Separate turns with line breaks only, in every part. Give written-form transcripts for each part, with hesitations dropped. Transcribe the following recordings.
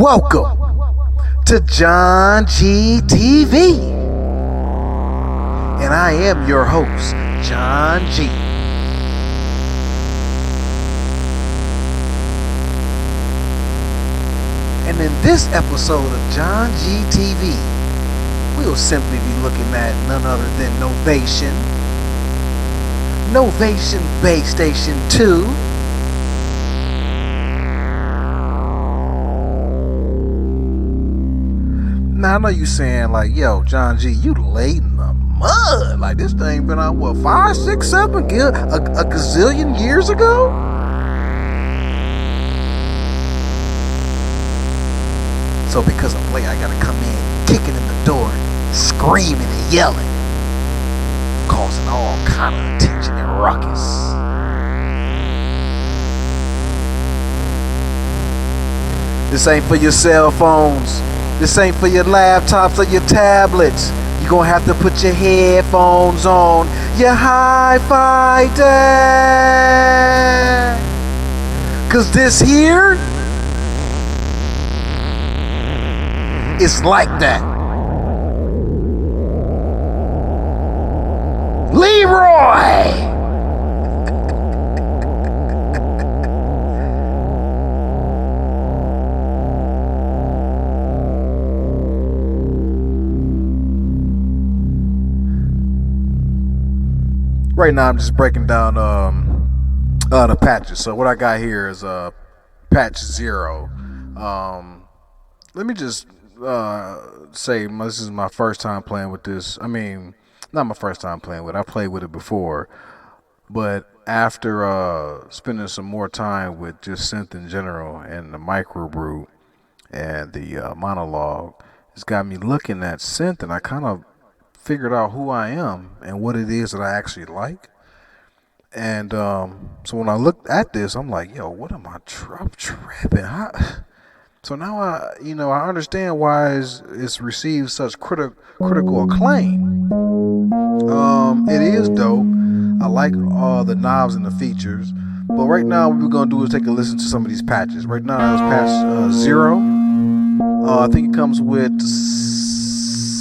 Welcome to JohnG TV. And I am your host, John G. And in this episode of JohnG TV, we'll simply be looking at none other than Novation Base Station 2, now I know you saying like, yo, John G, you late in the mud. Like this thing been out, what, 5, 6, 7, a gazillion years ago? So because I'm late, I gotta come in, kicking in the door, screaming and yelling, causing all kind of attention and ruckus. This ain't for your cell phones. This ain't for your laptops or your tablets. You're gonna have to put your headphones on, your hi-fi dad. Cause this here is like that. Leroy! Right now, I'm just breaking down the patches. So what I got here is patch 0. Let me just say this is my first time playing with this. I mean, not my first time playing with it. I played with it before, but after spending some more time with just synth in general and the microbrew and the monologue, it's got me looking at synth, and I kind of figured out who I am and what it is that I actually like. And so when I looked at this, I'm like, yo, what am I tripping? So now I understand why it's received such critical acclaim. It is dope. I like all the knobs and the features. But right now what we're gonna do is take a listen to some of these patches. Right now it's patch 0. I think it comes with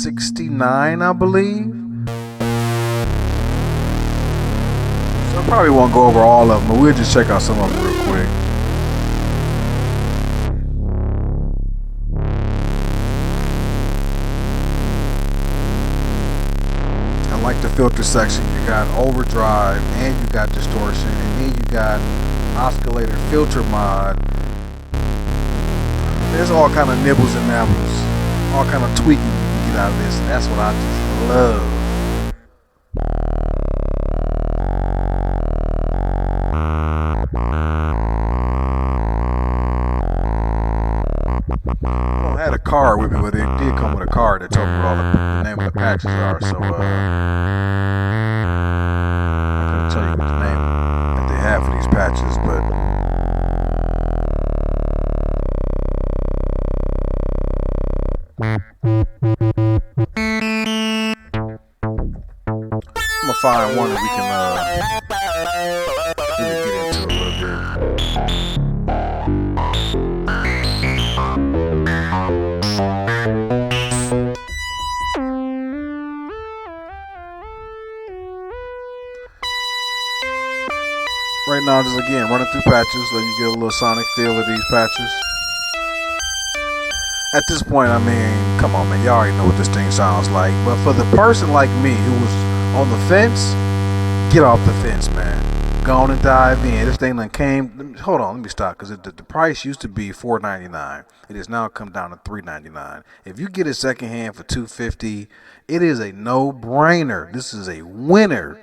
69, I believe. So I probably won't go over all of them, but we'll just check out some of them real quick. I like the filter section. You got overdrive and you got distortion, and then you got oscillator filter mod. There's all kind of nibbles and nabbles, all kind of tweaking out of this. That's what I just love. I had a card with me, but it did come with a card that told me what all the name of the patches are. So I couldn't tell you what the name that they have for these patches, but I'm gonna find one that we can get into a little bit. Right now, just again running through patches, letting you get a little sonic feel of these patches. At this point, I mean, come on, man, y'all already know what this thing sounds like. But for the person like me who was on the fence, get off the fence, man. Go on and dive in. This thing done came. Hold on, let me stop, because the price used to be $4.99. It has now come down to $3.99. If you get it secondhand for $2.50, it is a no-brainer. This is a winner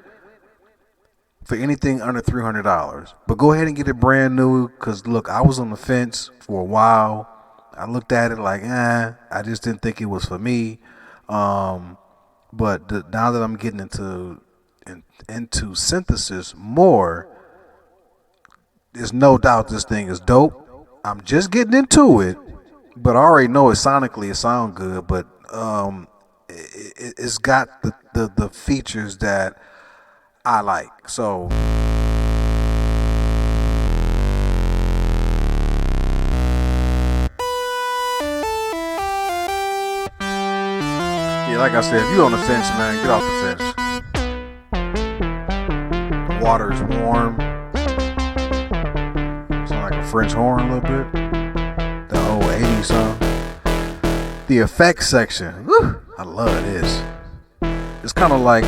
for anything under $300. But go ahead and get it brand new, because look, I was on the fence for a while. I looked at it like, I just didn't think it was for me. But now that I'm getting into synthesis more, there's no doubt this thing is dope. I'm just getting into it, but I already know it sonically it sounds good. But it's got the features that I like. So like I said, if you on the fence, man, get off the fence. The water is warm. Sound like a French horn a little bit. The old 80s song. The effects section. Woo, I love this. It's kind of like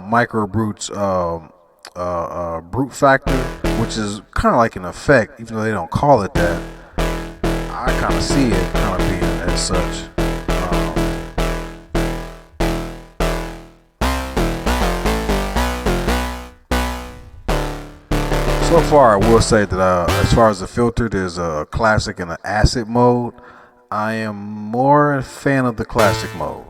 Micro Brute's Brute Factor, which is kind of like an effect, even though they don't call it that. I kind of see it kind of being as such. So far, I will say that as far as the filter, there's a classic and an acid mode. I am more a fan of the classic mode.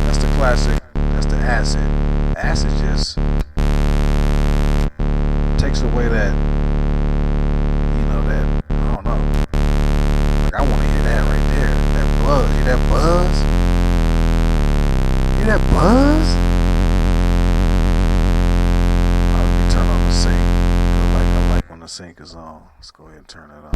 That's the classic, that's the acid. Acid just takes away that, you know, that, I don't know. Like, I want to hear that right there. That buzz, hear that buzz? Hear that buzz? Oh, let me turn on the sync. I like when the sync is on. Let's go ahead and turn it on.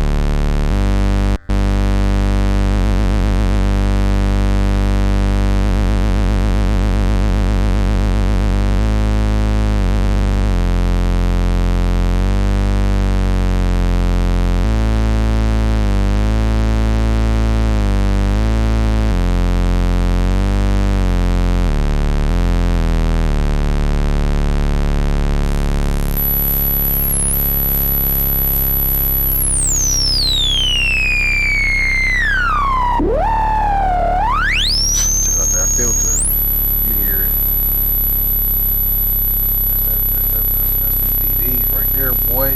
Filter, you hear it. That's the DVs right there, boy.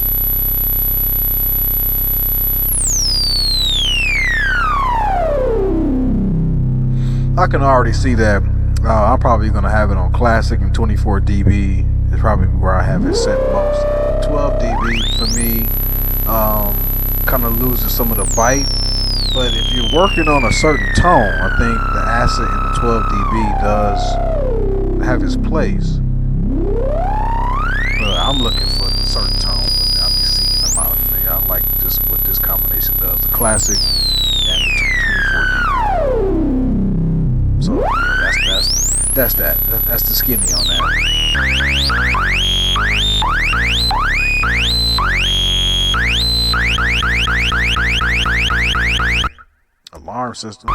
I can already see that. I'm probably gonna have it on classic and 24 dB. Is probably where I have it set most. 12 dB for me kind of loses some of the bite. But if you're working on a certain tone, I think the acid and the 12 dB does have its place. But I'm looking for a certain tone, but I'll be seeking them out. I like this what this combination does, the classic and the 24 dB. So yeah, that's the skinny on that. Alarm system.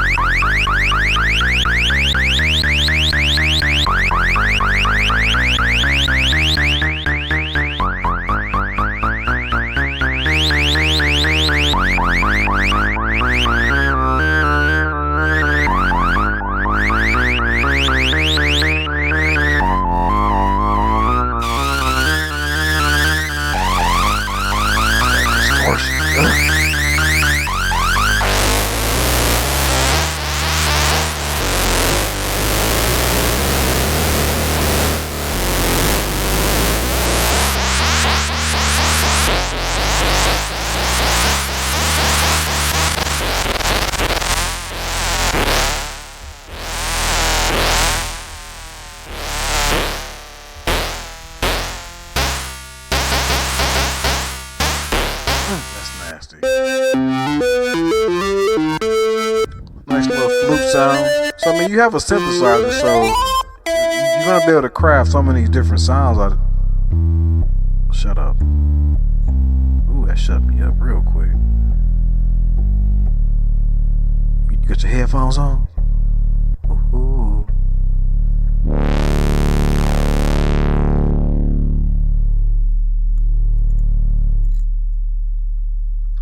Nice little flute sound. So I mean, you have a synthesizer, so you're gonna be able to craft some of these different sounds out of... Shut up. Ooh, that shut me up real quick. You got your headphones on? Ooh.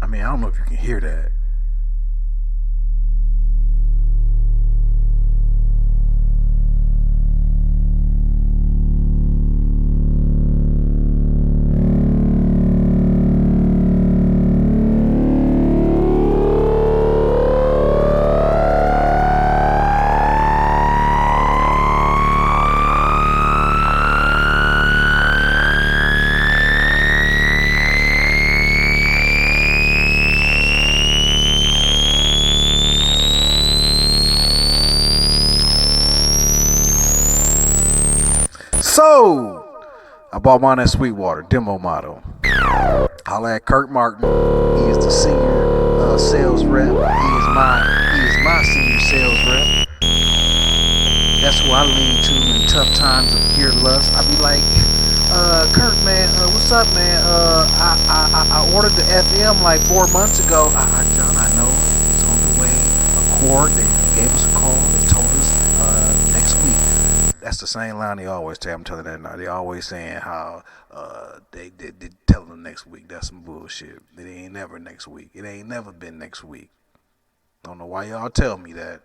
I mean, I don't know if you can hear that. So, I bought mine at Sweetwater, demo model. Holla at Kurt Martin. He is the senior sales rep. He is my senior sales rep. That's who I lean to in tough times of gear lust. I be like, Kurt, man, what's up, man? I ordered the FM like 4 months ago. John, I know it's on the way. Accord, they gave us a call. They told us next week. That's the same line they always tell. I'm telling that now. They always saying how they tell them next week. That's some bullshit. It ain't never next week. It ain't never been next week. Don't know why y'all tell me that.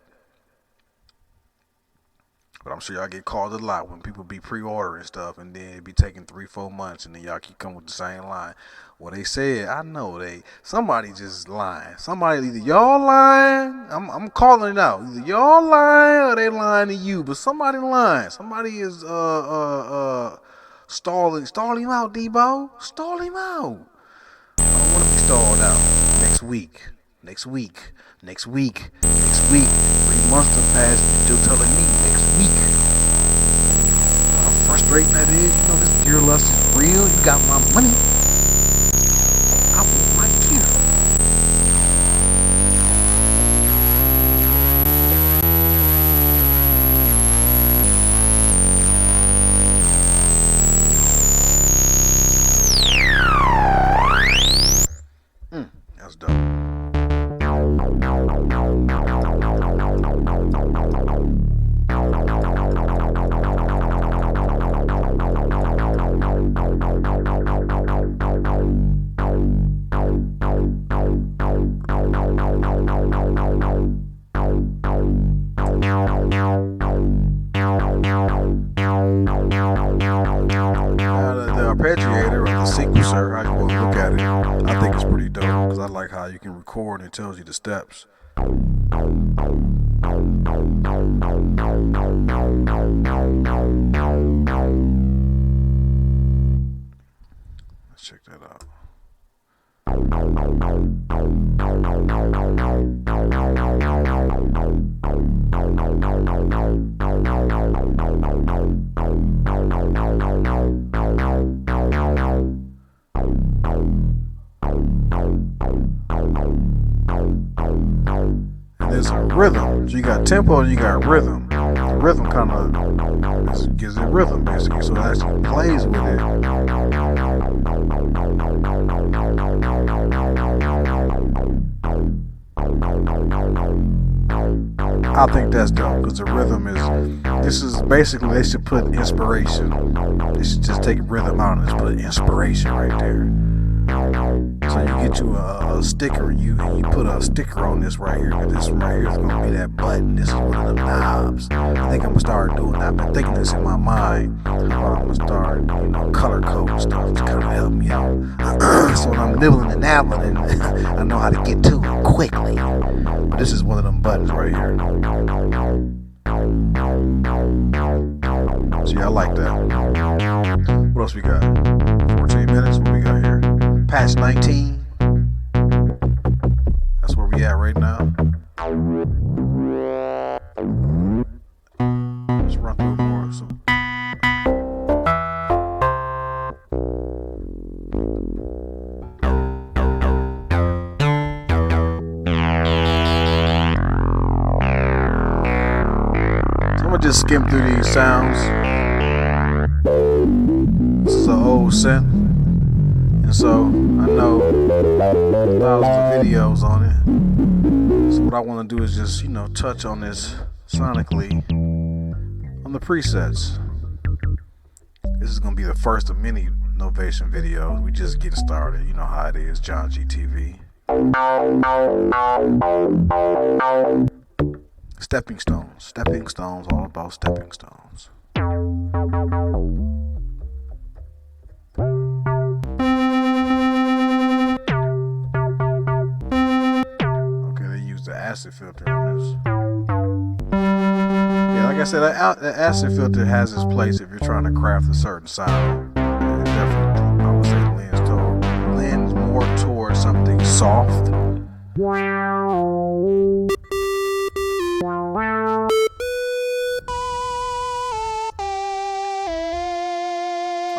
But I'm sure y'all get called a lot when people be pre-ordering stuff and then it be taking 3-4 months and then y'all keep coming with the same line. Well, they said, I know somebody just lying. Somebody, either y'all lying, I'm calling it out. Either y'all lying or they lying to you, but somebody lying. Somebody is stalling. Stall him out, Debo. Stall him out. I don't want to be stalled out. Next week. 3 months have passed, you're still telling me next week. You know how frustrating that is? You know this gear lust is real. You got my money. I want my gear. That's dope. The Arpeggiator or the sequencer, how you want to look at it, I think it's pretty dope because I like how you can record and it tells you the steps. Let's check that out. And there's a rhythm. So you got tempo and you got rhythm. The rhythm kind of gives it rhythm basically, so it actually plays with it. I think that's dope because the rhythm this is basically, they should put inspiration. They should just take rhythm out and just put inspiration right there. So you get you a sticker, you put a sticker on this right here, because this right here is going to be that button. This is one of them knobs. I think I'm going to start doing that. I've been thinking this in my mind. I'm going to start, color coding stuff to kind of help me out. So when I'm nibbling and nabbling, I know how to get to it quickly. But this is one of them buttons right here. See, I like that. What else we got? 14 minutes? What we got here? Patch 19. That's where we at right now. Let's run through more. I'm gonna just skim through these sounds. This is an old synth. And so, I know thousands of videos on it. So what I want to do is just, touch on this sonically on the presets. This is going to be the first of many Novation videos. We just getting started. You know how it is, JohnG TV. Stepping stones, all about stepping stones. The acid filter on this. Yeah, like I said, the acid filter has its place if you're trying to craft a certain sound. It definitely, I would say, lends more towards something soft.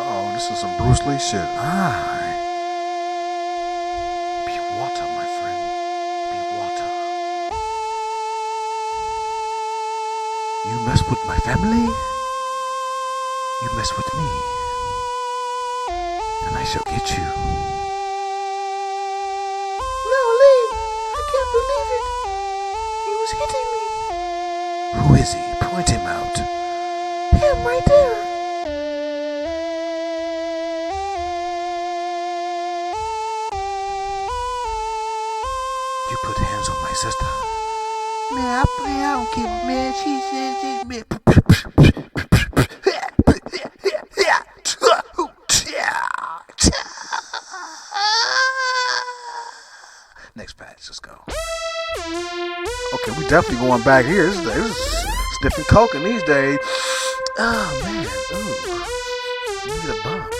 Oh, this is some Bruce Lee shit. Be water, my friend. mess with my family, you mess with me, and I shall get you.
No, Lee, I can't believe it. He was hitting me.
Who is he? Point him out.
Him right there.
You put hands on my sister.
Man, I don't care, man. She says, man.
Next patch, let's go. Okay, we definitely going back here. This is sniffing coke in these days. Oh man, ooh. Let me get a bump.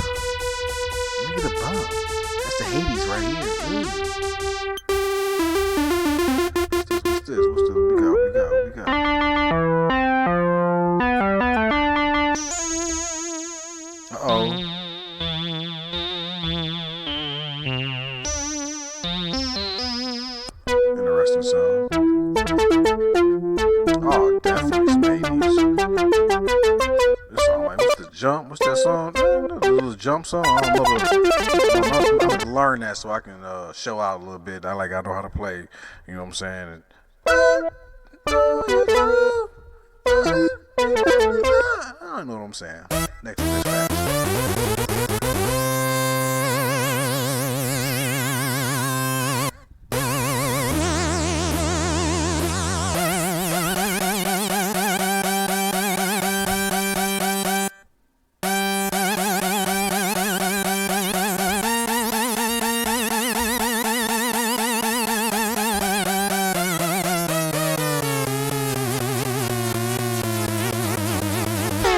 That's the Hades right here. What's this? We got. Uh-oh. Interesting song. Oh, definitely Spades. This song, like, what's the jump? What's that song? The little jump song. I don't know. I'm gonna learn that so I can show out a little bit. I know how to play. You know what I'm saying? I don't know what I'm saying. Next patch.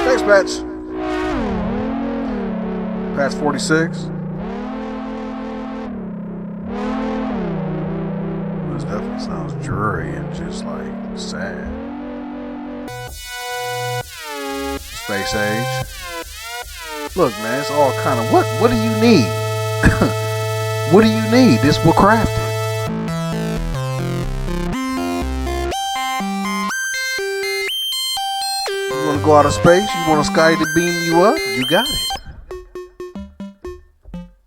Next patch. Patch 46. This definitely sounds dreary and just like sad. Space Age. Look, man, it's all kind of what do you need? What do you need? This will craft it. You want to go out of space? You want a sky to beam you up? You got it.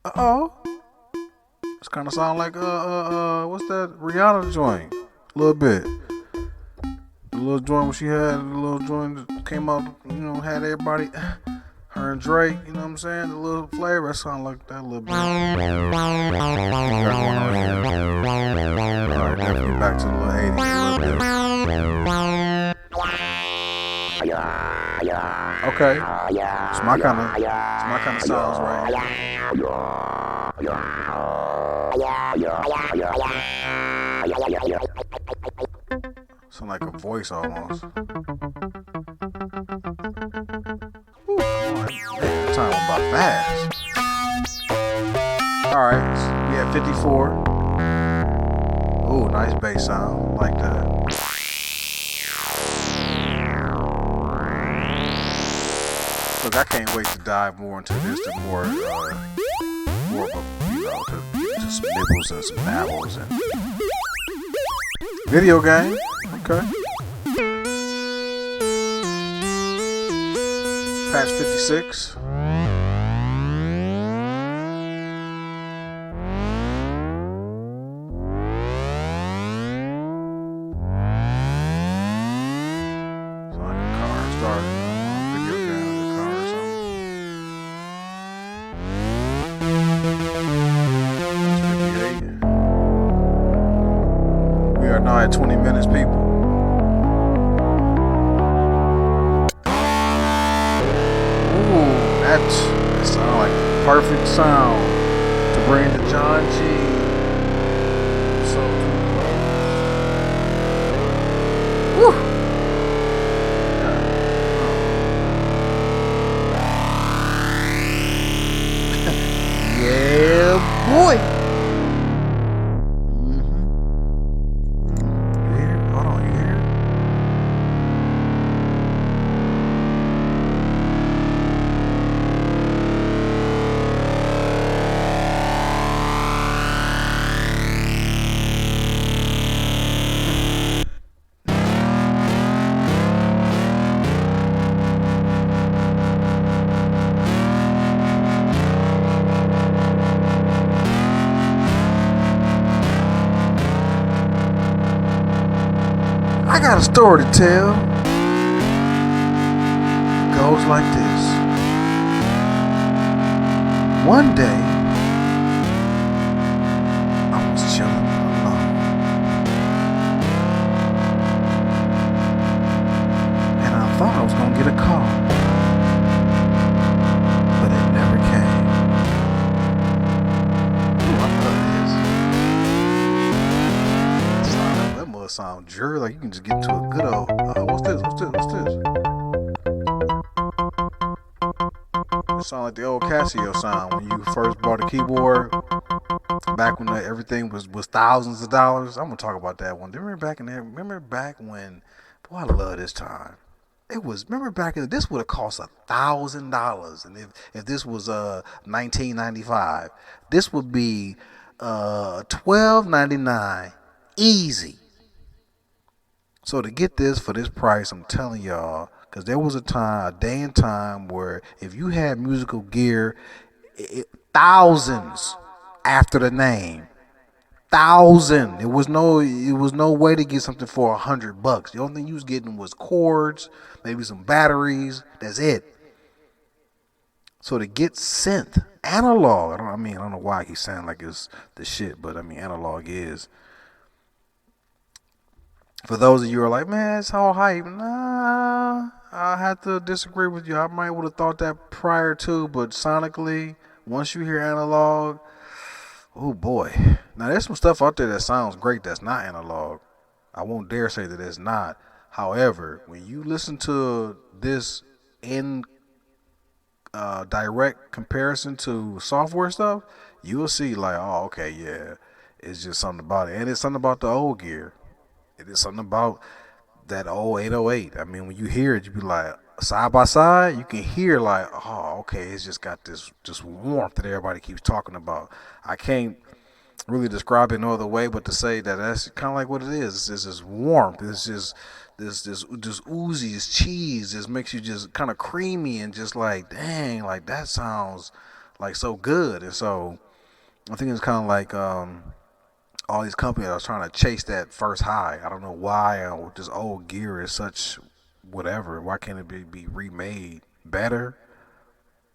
Uh-oh. This kind of sound like what's that Rihanna joint? A little bit. The little joint when she had the little joint that came out, you know, had everybody, her and Drake, you know what I'm saying? The little flavor, that sound like that a little bit. Alright, definitely back to the little 80s a little bit. Okay. It's my kind of sounds right here. Sound like a voice almost. Ooh, man, time went by fast. Alright, we at 54. Ooh, nice bass sound. Like that. Look, I can't wait to dive more into this, to more of a, you know, to some nibbles and some nabbles and video game. Okay. Patch 56. It's like a car starting. Video game with a car or something. That's 58. We are now at 20 minutes, people. That sounds like perfect sound to bring to JohnG. So too close. Woo! Yeah, boy. You hear? Hold on, you hear? got a story to tell. Goes like this. One day, I was chilling alone, and I thought I was gonna get a call, but it never came. Ooh, I love this. That must sound dreary. Like you can just get into a good old. What's this? It sounds like the old Casio sound when you first bought a keyboard. Back when everything was thousands of dollars. I'm gonna talk about that one. Remember back when? Boy, I love this time. It was. Remember back in this would have cost $1,000, and if this was 1995, this would be $12.99 easy. So to get this for this price, I'm telling y'all, because there was a day and time where if you had musical gear, thousands after the name, thousand. It was no way to get something for $100. The only thing you was getting was cords, maybe some batteries. That's it. So to get synth analog, I don't know why he sound like it's the shit, but analog is. For those of you who are like, man, it's all hype. Nah, I have to disagree with you. I might would have thought that prior to, but sonically, once you hear analog, oh boy. Now there's some stuff out there that sounds great that's not analog. I won't dare say that it's not. However, when you listen to this in direct comparison to software stuff, you will see like, oh, okay, yeah, it's just something about it. And it's something about the old gear. It is something about that old 808. When you hear it, you be like, side by side, you can hear like, oh, okay, it's just got this warmth that everybody keeps talking about. I can't really describe it no other way but to say that that's kind of like what it is. It's this warmth. It's just this oozy, this cheese just makes you just kind of creamy and just like, dang, like that sounds like so good. And so I think it's kind of like all these companies are trying to chase that first high. I don't know why this old gear is such whatever. Why can't it be remade better?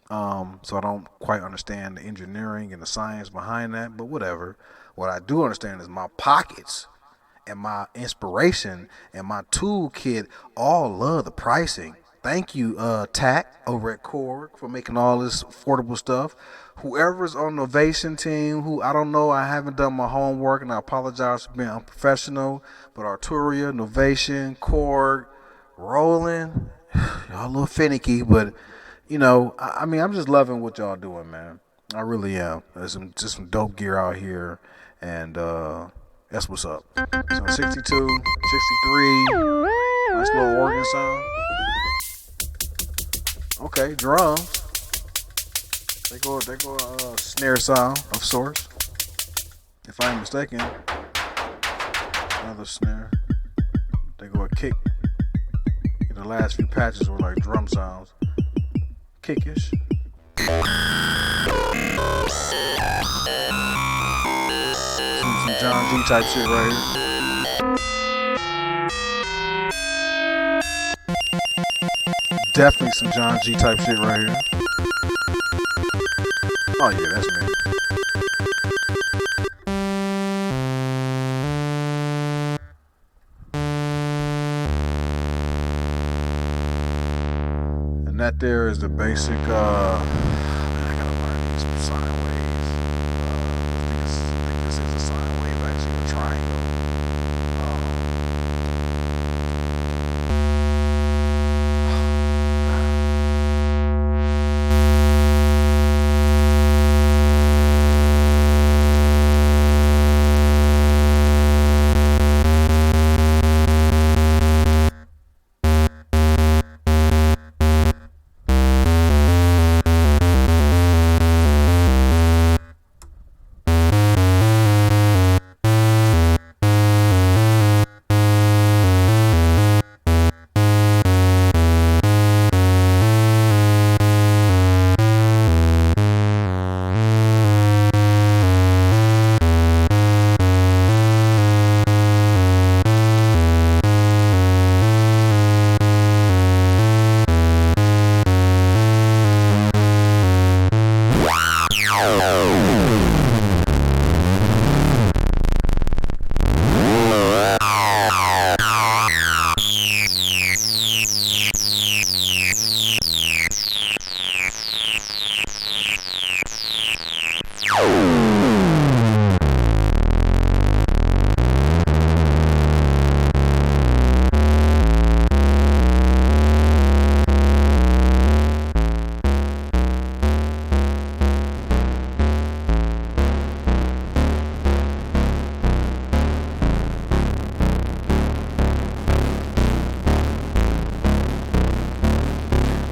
So I don't quite understand the engineering and the science behind that, but whatever. What I do understand is my pockets and my inspiration and my toolkit all love the pricing. Thank you, TAC over at Korg for making all this affordable stuff. Whoever's on Novation team, who I don't know, I haven't done my homework and I apologize for being unprofessional, but Arturia, Novation, Korg, Roland, y'all a little finicky, but I'm just loving what y'all doing, man. I really am. There's just some dope gear out here, and that's what's up. So 62, 63, nice little organ sound. Okay, drums. They go snare sound of sorts. If I'm mistaken, another snare. They go a kick. The last few patches were like drum sounds. Kickish. Some JohnG type shit right here. Definitely some JohnG type shit right here. Oh yeah, that's me. And that there is the basic I gotta learn these sine waves. I think this is a sine wave, actually, a triangle.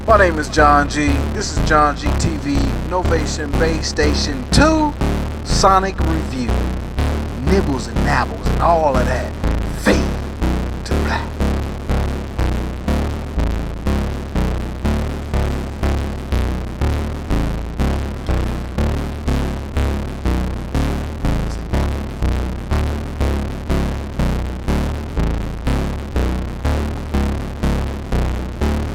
My name is John G. This is JohnG TV, Novation Base Station 2, Sonic Review, Nibbles and Nabbles and all of that.